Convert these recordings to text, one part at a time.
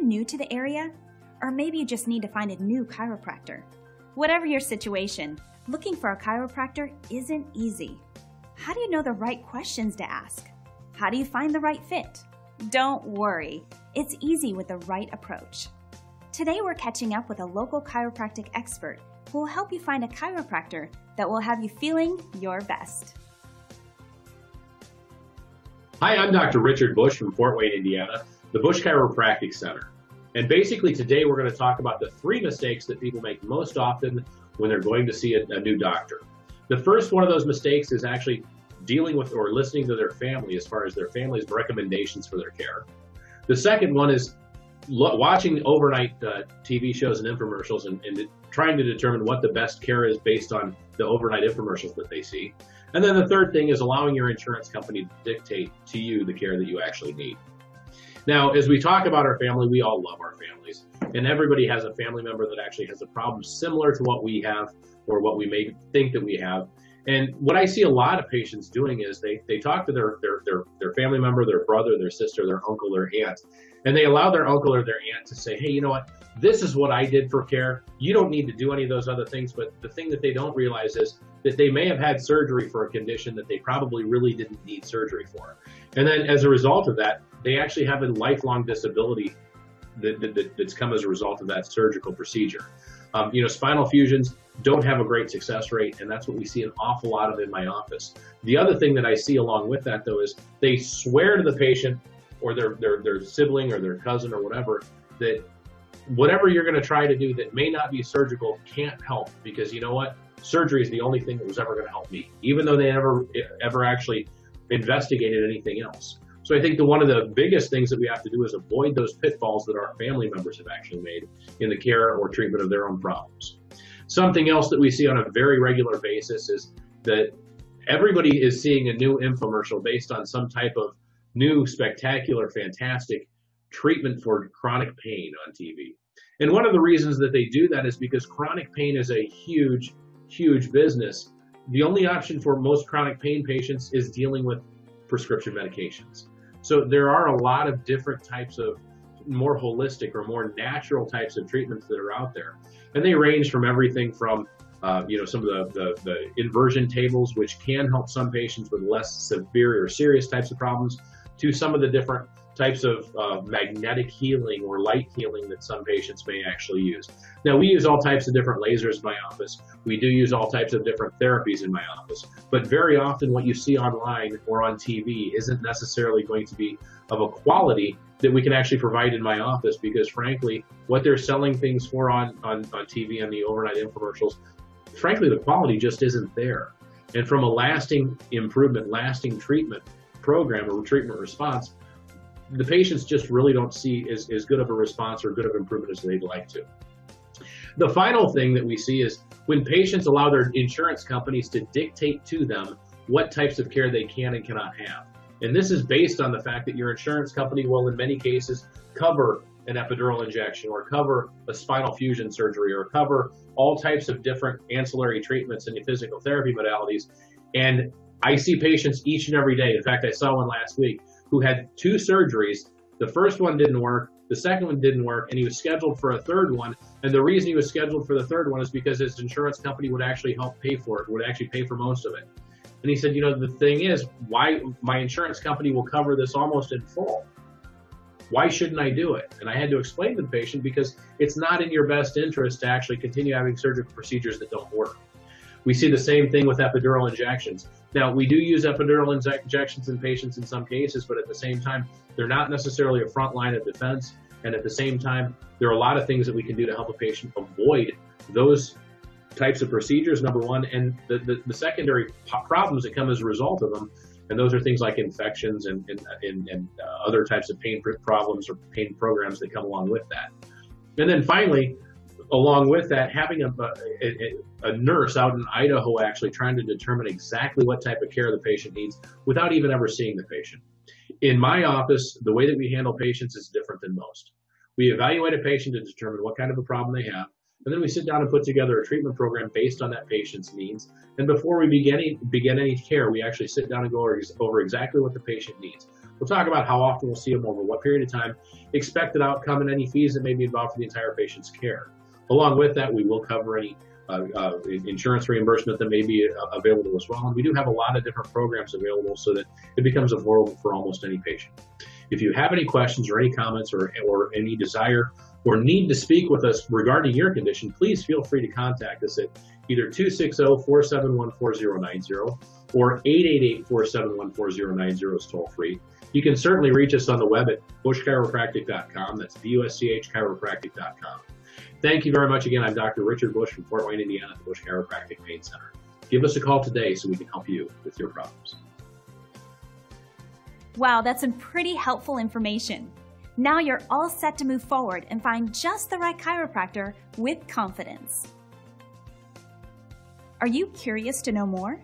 you new to the area? Or maybe you just need to find a new chiropractor? Whatever your situation, looking for a chiropractor isn't easy. How do you know the right questions to ask? How do you find the right fit? Don't worry, it's easy with the right approach. Today we're catching up with a local chiropractic expert who will help you find a chiropractor that will have you feeling your best. Hi, I'm Dr. Richard Busch from Fort Wayne, Indiana, the Busch Chiropractic Center. And basically today we're going to talk about the 3 mistakes that people make most often when they're going to see a new doctor. The first one of those mistakes is actually dealing with or listening to their family as far as their family's recommendations for their care. The second one is watching overnight TV shows and infomercials and trying to determine what the best care is based on the overnight infomercials that they see. And then the third thing is allowing your insurance company to dictate to you the care that you actually need. Now, as we talk about our family, we all love our families, and everybody has a family member that actually has a problem similar to what we have or what we may think that we have. And what I see a lot of patients doing is they talk to their family member, their brother, their sister, their uncle, their aunt, and they allow their uncle or their aunt to say, hey, you know what, this is what I did for care. You don't need to do any of those other things. But the thing that they don't realize is that they may have had surgery for a condition that they probably really didn't need surgery for. And then as a result of that, they actually have a lifelong disability that's come as a result of that surgical procedure. Spinal fusions don't have a great success rate, and that's what we see an awful lot of in my office. The other thing that I see along with that, though, is they swear to the patient or their sibling or their cousin or whatever that whatever you're going to try to do that may not be surgical can't help, because you know what? Surgery is the only thing that was ever going to help me, even though they ever actually investigated anything else. So I think that one of the biggest things that we have to do is avoid those pitfalls that our family members have actually made in the care or treatment of their own problems. Something else that we see on a very regular basis is that everybody is seeing a new infomercial based on some type of new, spectacular, fantastic treatment for chronic pain on TV. And one of the reasons that they do that is because chronic pain is a huge, huge business. The only option for most chronic pain patients is dealing with prescription medications. So there are a lot of different types of more holistic or more natural types of treatments that are out there. And they range from everything from some of the inversion tables, which can help some patients with less severe or serious types of problems, to some of the different types of magnetic healing or light healing that some patients may actually use. Now, we use all types of different lasers in my office. We do use all types of different therapies in my office. But very often what you see online or on TV isn't necessarily going to be of a quality that we can actually provide in my office, because frankly, what they're selling things for on TV and the overnight infomercials, frankly, the quality just isn't there. And from a lasting improvement, lasting treatment program or treatment response, the patients just really don't see as good of a response or good of improvement as they'd like to. The final thing that we see is when patients allow their insurance companies to dictate to them what types of care they can and cannot have. And this is based on the fact that your insurance company will, in many cases, cover an epidural injection or cover a spinal fusion surgery or cover all types of different ancillary treatments and physical therapy modalities. And I see patients each and every day. In fact, I saw one last week who had 2 surgeries. The first one didn't work, the second one didn't work, and he was scheduled for a third one. And the reason he was scheduled for the third one is because his insurance company would actually help pay for it, would actually pay for most of it. And he said, the thing is, why my insurance company will cover this almost in full. Why shouldn't I do it? And I had to explain to the patient, because it's not in your best interest to actually continue having surgical procedures that don't work. We see the same thing with epidural injections. Now, we do use epidural injections in patients in some cases, but at the same time, they're not necessarily a front line of defense. And at the same time, there are a lot of things that we can do to help a patient avoid those types of procedures, number one, and the secondary problems that come as a result of them. And those are things like infections and other types of pain problems or pain programs that come along with that. And then finally, along with that, having a nurse out in Idaho actually trying to determine exactly what type of care the patient needs without even ever seeing the patient. In my office, the way that we handle patients is different than most. We evaluate a patient to determine what kind of a problem they have, and then we sit down and put together a treatment program based on that patient's needs. And before we begin any care, we actually sit down and go over exactly what the patient needs. We'll talk about how often we'll see them, over what period of time, expected outcome, and any fees that may be involved for the entire patient's care. Along with that, we will cover any insurance reimbursement that may be available as well. And we do have a lot of different programs available so that it becomes affordable for almost any patient. If you have any questions or any comments or any desire or need to speak with us regarding your condition, please feel free to contact us at either 260-471-4090 or 888-471-4090 is toll free. You can certainly reach us on the web at buschchiropractic.com. That's BUSCH chiropractic.com. Thank you very much again. I'm Dr. Richard Busch from Fort Wayne, Indiana, at the Busch Chiropractic Pain Center. Give us a call today so we can help you with your problems. Wow, that's some pretty helpful information. Now you're all set to move forward and find just the right chiropractor with confidence. Are you curious to know more?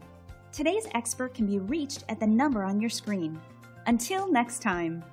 Today's expert can be reached at the number on your screen. Until next time.